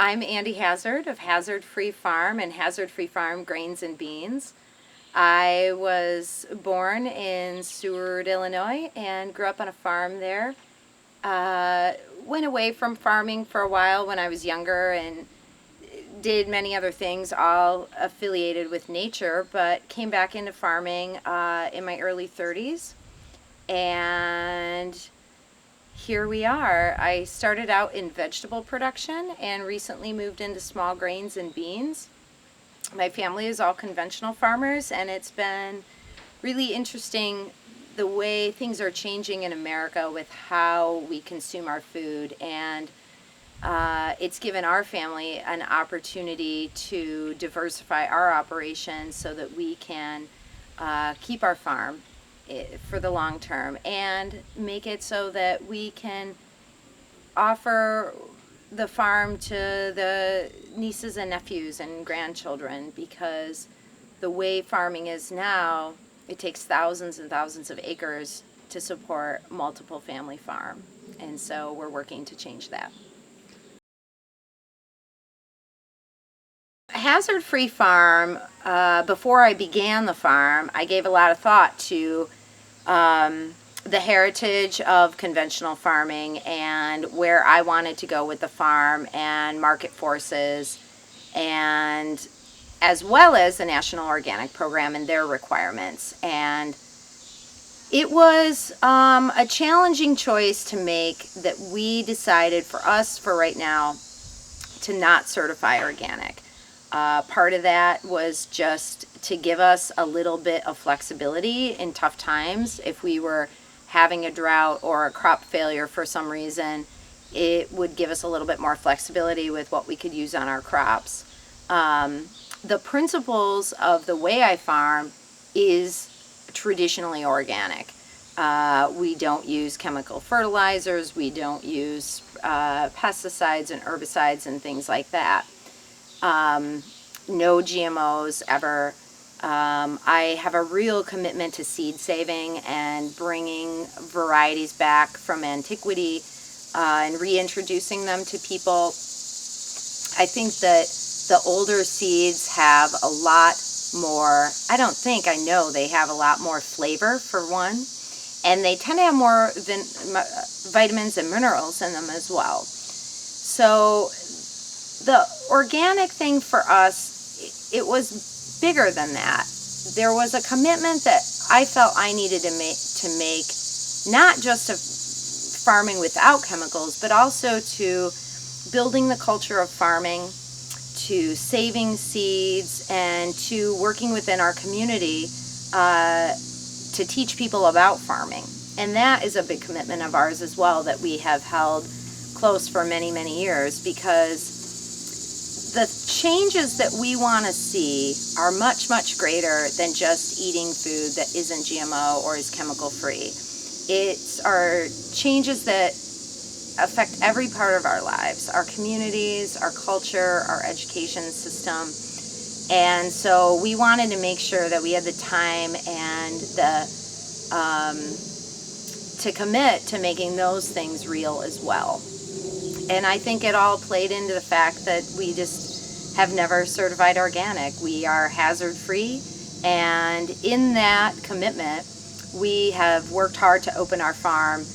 I'm Andy Hazzard of Hazzard Free Farm and Hazzard Free Farm Grains and Beans. I was born in Seward, Illinois, and grew up on a farm there. Went away from farming for a while when I was younger and did many other things, all affiliated with nature, but came back into farming in my early 30s. And here we are. I started out in vegetable production and recently moved into small grains and beans. My family is all conventional farmers, and it's been really interesting the way things are changing in America with how we consume our food. And it's given our family an opportunity to diversify our operations so that we can keep our farm for the long term and make it so that we can offer the farm to the nieces and nephews and grandchildren, because the way farming is now, it takes thousands and thousands of acres to support multiple family farm, and so we're working to change that. Hazard Free Farm, before I began the farm, I gave a lot of thought to the heritage of conventional farming and where I wanted to go with the farm and market forces, and as well as the National Organic Program and their requirements. And it was a challenging choice to make, that we decided for us, for right now, to not certify organic. Part of that was just to give us a little bit of flexibility in tough times. If we were having a drought or a crop failure for some reason, it would give us a little bit more flexibility with what we could use on our crops. The principles of the way I farm is traditionally organic. We don't use chemical fertilizers, we don't use pesticides and herbicides and things like that. No GMOs ever. I have a real commitment to seed saving and bringing varieties back from antiquity and reintroducing them to people. I think that the older seeds have a lot more, I know they have a lot more flavor, for one, and they tend to have more vitamins and minerals in them as well. So the organic thing for us, it was bigger than that. There was a commitment that I felt I needed to make, not just of farming without chemicals, but also to building the culture of farming, to saving seeds, and to working within our community to teach people about farming. And that is a big commitment of ours as well, that we have held close for many, many years, because the changes that we want to see are much, much greater than just eating food that isn't GMO or is chemical free. It's our changes that affect every part of our lives, our communities, our culture, our education system. And so we wanted to make sure that we had the time and to commit to making those things real as well. And I think it all played into the fact that we just have never certified organic. We are hazard free, and in that commitment, we have worked hard to open our farm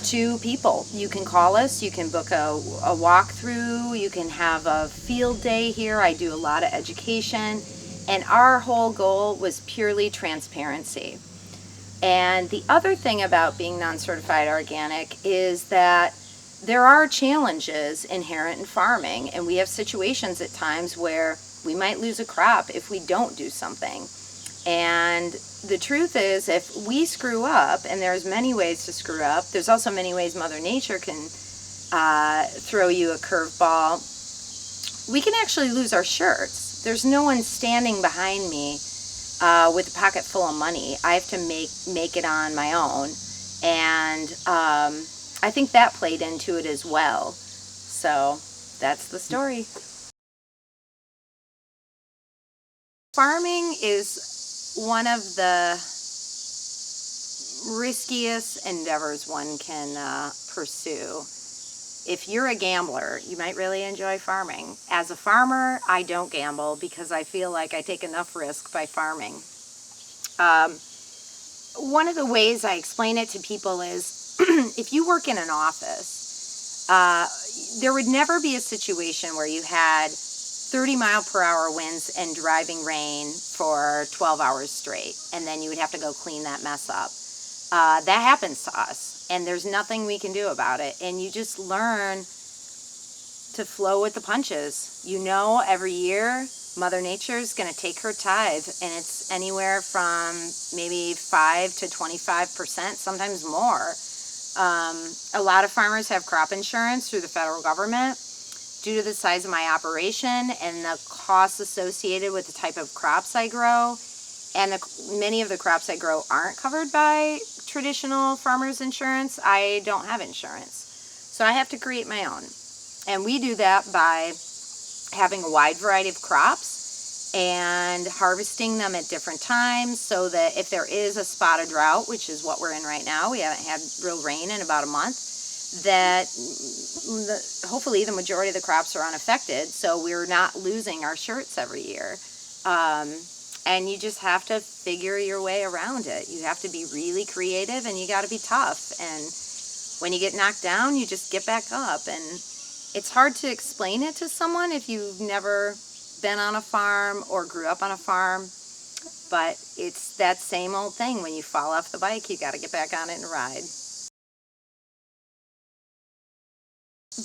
to people. You can call us, you can book a walkthrough, you can have a field day here. I do a lot of education, and our whole goal was purely transparency. And the other thing about being non-certified organic is that there are challenges inherent in farming, and we have situations at times where we might lose a crop if we don't do something. And the truth is, if we screw up, and there's many ways to screw up, there's also many ways Mother Nature can throw you a curveball, we can actually lose our shirts. There's no one standing behind me with a pocket full of money. I have to make it on my own. And I think that played into it as well. So that's the story. Farming is one of the riskiest endeavors one can pursue. if you're a gambler, you might really enjoy farming. As a farmer, I don't gamble because I feel like I take enough risk by farming. One of the ways I explain it to people is if you work in an office, there would never be a situation where you had 30-mile-per-hour winds and driving rain for 12 hours straight, and then you would have to go clean that mess up. That happens to us, and there's nothing we can do about it. And you just learn to flow with the punches. You know, every year, Mother Nature's going to take her tithe, and it's anywhere from maybe 5 to 25%, sometimes more. A lot of farmers have crop insurance through the federal government. Due to the size of my operation and the costs associated with the type of crops I grow, and many of the crops I grow aren't covered by traditional farmers insurance, I don't have insurance. So I have to create my own. And we do that by having a wide variety of crops and harvesting them at different times, so that if there is a spot of drought, which is what we're in right now, we haven't had real rain in about a month, that hopefully the majority of the crops are unaffected, so we're not losing our shirts every year. And you just have to figure your way around it. You have to be really creative, and you got to be tough. And when you get knocked down, you just get back up. And it's hard to explain it to someone if you've never been on a farm or grew up on a farm, but it's that same old thing. When you fall off the bike, you got to get back on it and ride.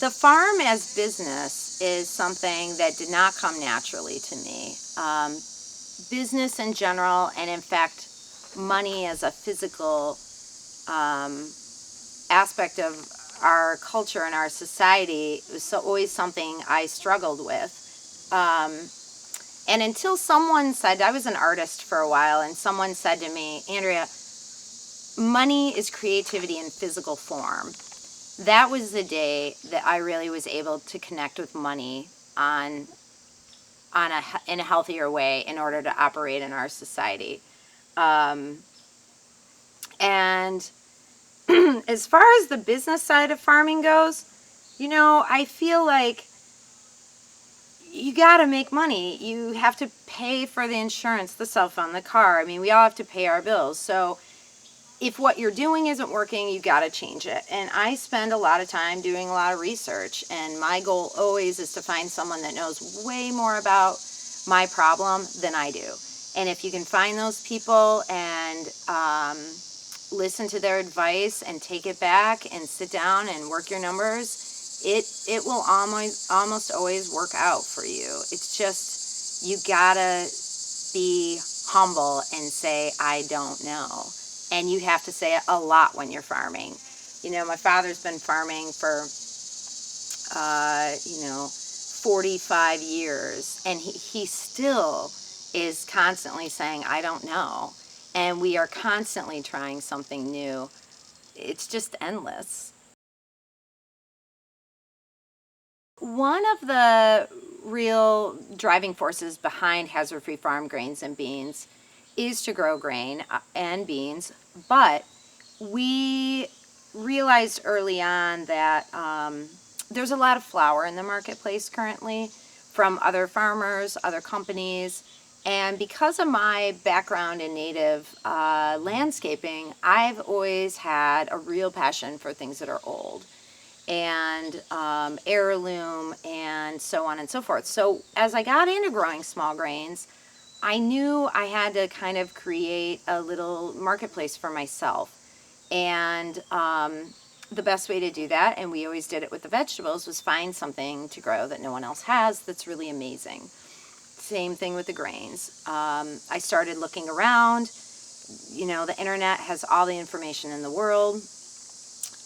The farm as business is something that did not come naturally to me. Business in general, and in fact, money as a physical aspect of our culture and our society, was always something I struggled with. And until someone said, I was an artist for a while, and someone said to me, Andrea, money is creativity in physical form. That was the day that I really was able to connect with money in a healthier way in order to operate in our society. And as far as the business side of farming goes, you know, I feel like you got to make money. You have to pay for the insurance, the cell phone, the car. I mean, we all have to pay our bills. So if what you're doing isn't working, you got to change it. And I spend a lot of time doing a lot of research, and my goal always is to find someone that knows way more about my problem than I do. And if you can find those people and listen to their advice and take it back and sit down and work your numbers, it will almost always work out for you. It's just, you gotta be humble and say, I don't know. And you have to say it a lot when you're farming. You know, my father's been farming for 45 years, and he still is constantly saying, I don't know. And we are constantly trying something new. It's just endless. One of the real driving forces behind hazard-free farm grains and beans is to grow grain and beans, but we realized early on that there's a lot of flour in the marketplace currently from other farmers, other companies, and because of my background in native landscaping, I've always had a real passion for things that are old and heirloom and so on and so forth. So as I got into growing small grains, I knew I had to kind of create a little marketplace for myself. And the best way to do that, and we always did it with the vegetables, was find something to grow that no one else has that's really amazing. Same thing with the grains. I started looking around. You know, the internet has all the information in the world.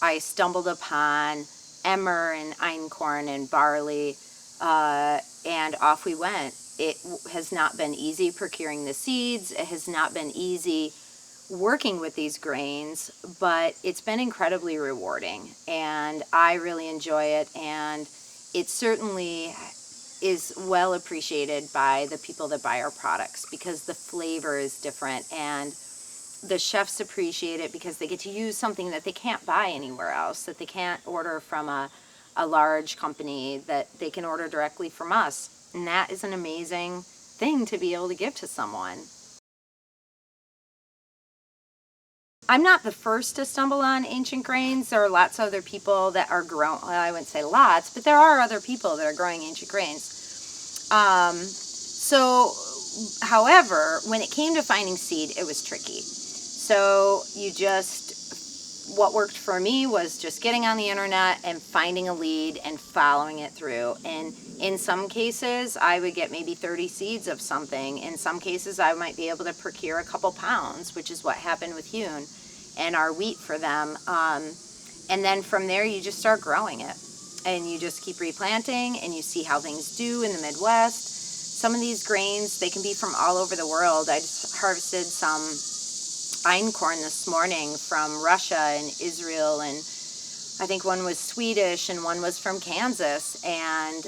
I stumbled upon emmer and einkorn and barley, and off we went. It has not been easy procuring the seeds. It has not been easy working with these grains, but it's been incredibly rewarding, and I really enjoy it, and it certainly is well appreciated by the people that buy our products because the flavor is different, and the chefs appreciate it because they get to use something that they can't buy anywhere else, that they can't order from a a large company that they can order directly from us. And that is an amazing thing to be able to give to someone. I'm not the first to stumble on ancient grains. There are lots of other people that are growing, well, I wouldn't say lots, but there are other people that are growing ancient grains. However, when it came to finding seed, it was tricky. So what worked for me was just getting on the internet and finding a lead and following it through. And in some cases, I would get maybe 30 seeds of something. In some cases, I might be able to procure a couple pounds, which is what happened with Hune and our wheat for them. And then from there, you just start growing it. And you just keep replanting, and you see how things do in the Midwest. Some of these grains, they can be from all over the world. I just harvested some einkorn this morning from Russia and Israel, and I think one was Swedish and one was from Kansas, and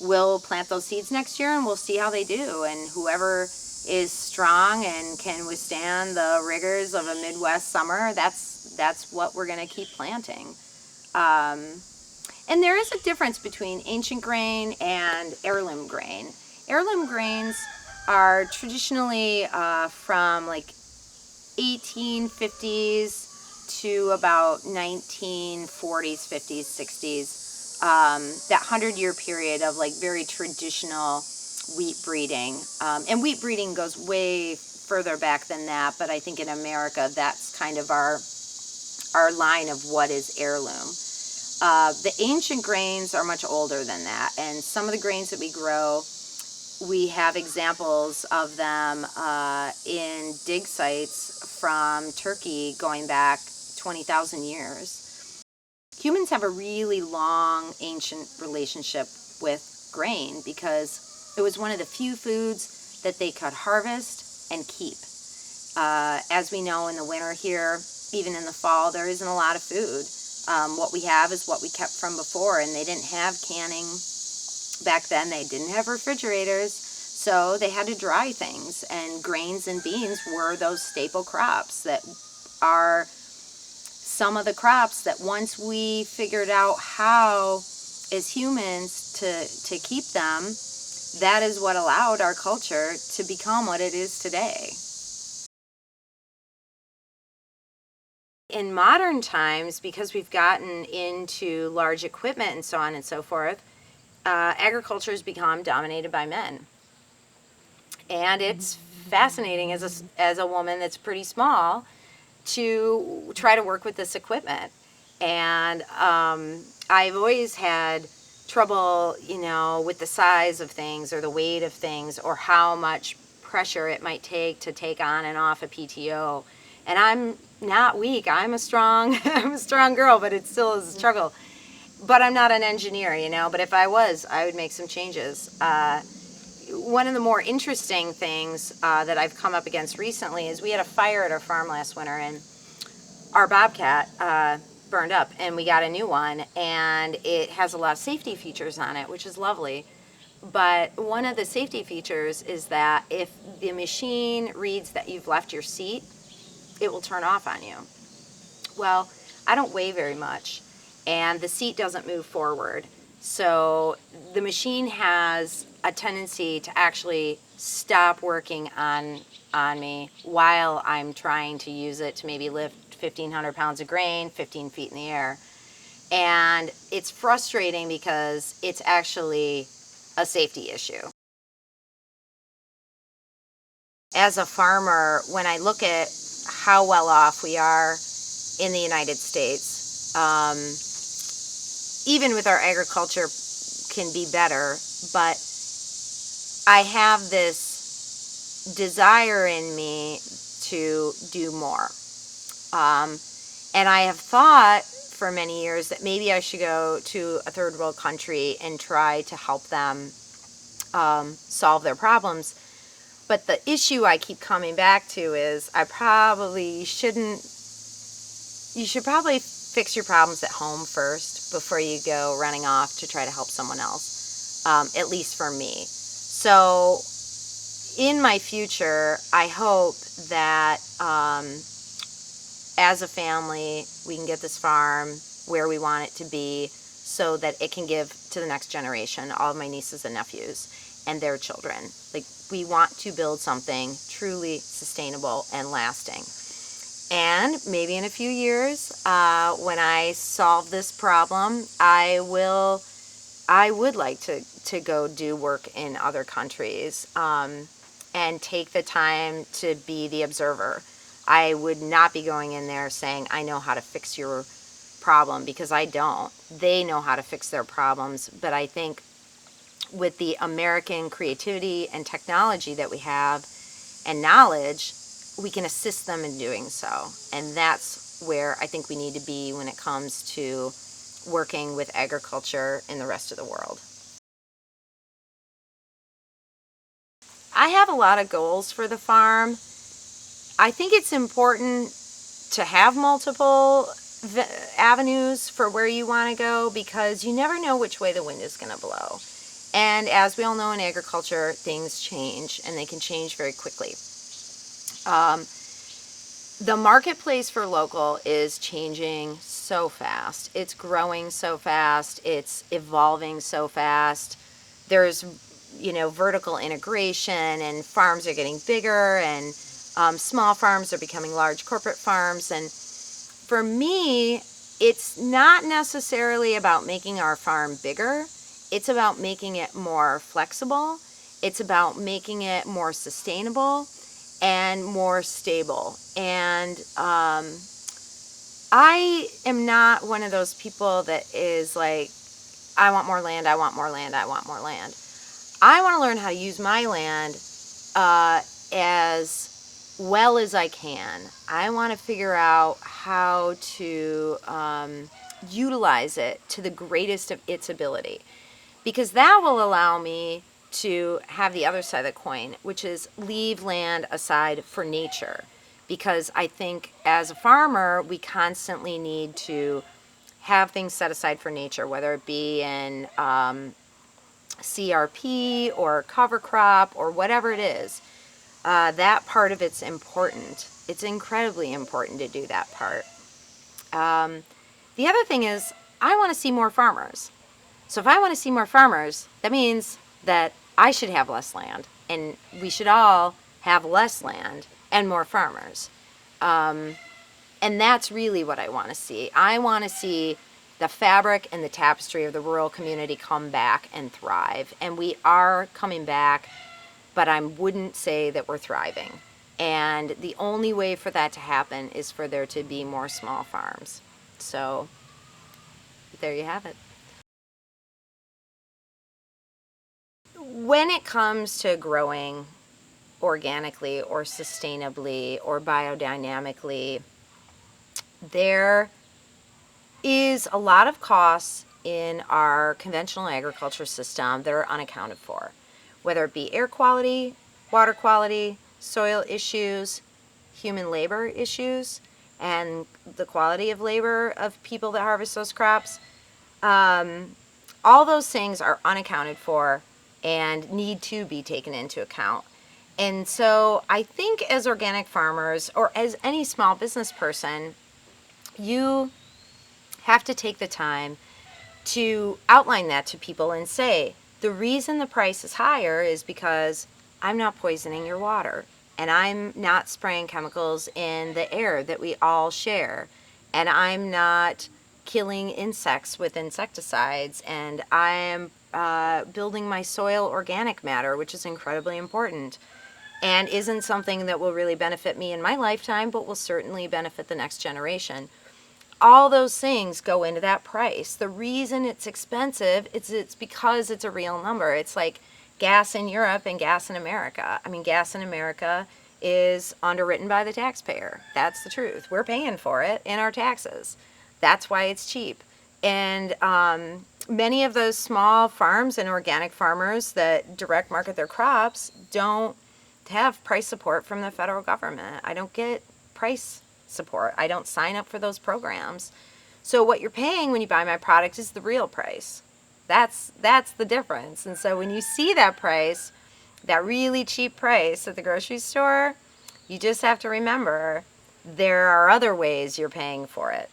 we'll plant those seeds next year and we'll see how they do. And whoever is strong and can withstand the rigors of a Midwest summer, that's what we're going to keep planting. And there is a difference between ancient grain and heirloom grain. Heirloom grains are traditionally from like 1850s to about 1940s, 50s, 60s. That 100-year period of like very traditional wheat breeding. And wheat breeding goes way further back than that, but I think in America that's kind of our line of what is heirloom. The ancient grains are much older than that, and some of the grains that we grow, we have examples of them in dig sites from Turkey going back 20,000 years. Humans have a really long, ancient relationship with grain because it was one of the few foods that they could harvest and keep. As we know, in the winter here, even in the fall, there isn't a lot of food. What we have is what we kept from before, and they didn't have canning back then. They didn't have refrigerators, so they had to dry things, and grains and beans were those staple crops that are some of the crops that once we figured out how as humans to keep them, that is what allowed our culture to become what it is today. In modern times, because we've gotten into large equipment and so on and so forth, agriculture has become dominated by men. And it's fascinating as a woman that's pretty small to try to work with this equipment. And I've always had trouble, with the size of things or the weight of things or how much pressure it might take to take on and off a PTO. And I'm not weak. I'm a strong girl, but it still is a struggle. But I'm not an engineer, but if I was, I would make some changes. One of the more interesting things that I've come up against recently is we had a fire at our farm last winter, and our Bobcat burned up, and we got a new one, and it has a lot of safety features on it, which is lovely. But one of the safety features is that if the machine reads that you've left your seat, it will turn off on you. Well, I don't weigh very much, and the seat doesn't move forward. So the machine has a tendency to actually stop working on me while I'm trying to use it to maybe lift 1,500 pounds of grain 15 feet in the air. And it's frustrating because it's actually a safety issue. As a farmer, when I look at how well off we are in the United States, even with our agriculture can be better, but I have this desire in me to do more. And I have thought for many years that maybe I should go to a third world country and try to help them solve their problems. But the issue I keep coming back to is you should probably fix your problems at home first before you go running off to try to help someone else, at least for me. So in my future, I hope that as a family, we can get this farm where we want it to be so that it can give to the next generation, all of my nieces and nephews and their children. Like, we want to build something truly sustainable and lasting. And maybe in a few years, when I solve this problem, I would like to go do work in other countries, and take the time to be the observer. I would not be going in there saying, I know how to fix your problem, because I don't. They know how to fix their problems, but I think with the American creativity and technology that we have and knowledge, we can assist them in doing so. And that's where I think we need to be when it comes to working with agriculture in the rest of the world. I have a lot of goals for the farm. I think it's important to have multiple avenues for where you want to go, because you never know which way the wind is going to blow. And as we all know, in agriculture, things change, and they can change very quickly. The marketplace for local is changing so fast. It's growing so fast. It's evolving so fast. There's, vertical integration, and farms are getting bigger, and small farms are becoming large corporate farms. And for me, it's not necessarily about making our farm bigger. It's about making it more flexible. It's about making it more sustainable and more stable. And I am not one of those people that is like, I want more land, I want more land, I want more land. I want to learn how to use my land as well as I can. I want to figure out how to utilize it to the greatest of its ability, because that will allow me to have the other side of the coin, which is leave land aside for nature. Because I think as a farmer, we constantly need to have things set aside for nature, whether it be in CRP or cover crop or whatever it is. That part of it's important. It's incredibly important to do that part. The other thing is, I want to see more farmers. So if I want to see more farmers, that means that I should have less land, and we should all have less land and more farmers. And that's really what I want to see. I want to see the fabric and the tapestry of the rural community come back and thrive. And we are coming back, but I wouldn't say that we're thriving. And the only way for that to happen is for there to be more small farms. So there you have it. When it comes to growing organically or sustainably or biodynamically, there is a lot of costs in our conventional agriculture system that are unaccounted for, whether it be air quality, water quality, soil issues, human labor issues, and the quality of labor of people that harvest those crops. All those things are unaccounted for and need to be taken into account. And so I think as organic farmers, or as any small business person, you have to take the time to outline that to people and say, the reason the price is higher is because I'm not poisoning your water, and I'm not spraying chemicals in the air that we all share, and I'm not killing insects with insecticides, and I am building my soil organic matter, which is incredibly important and isn't something that will really benefit me in my lifetime, but will certainly benefit the next generation. All those things go into that price. The reason it's expensive is it's because it's a real number. It's like gas in Europe and gas in America. I mean, gas in America is underwritten by the taxpayer. That's the truth. We're paying for it in our taxes. That's why it's cheap. And many of those small farms and organic farmers that direct market their crops don't have price support from the federal government. I don't get price support. I don't sign up for those programs. So what you're paying when you buy my product is the real price. That's the difference. And so when you see that price, that really cheap price at the grocery store, you just have to remember there are other ways you're paying for it.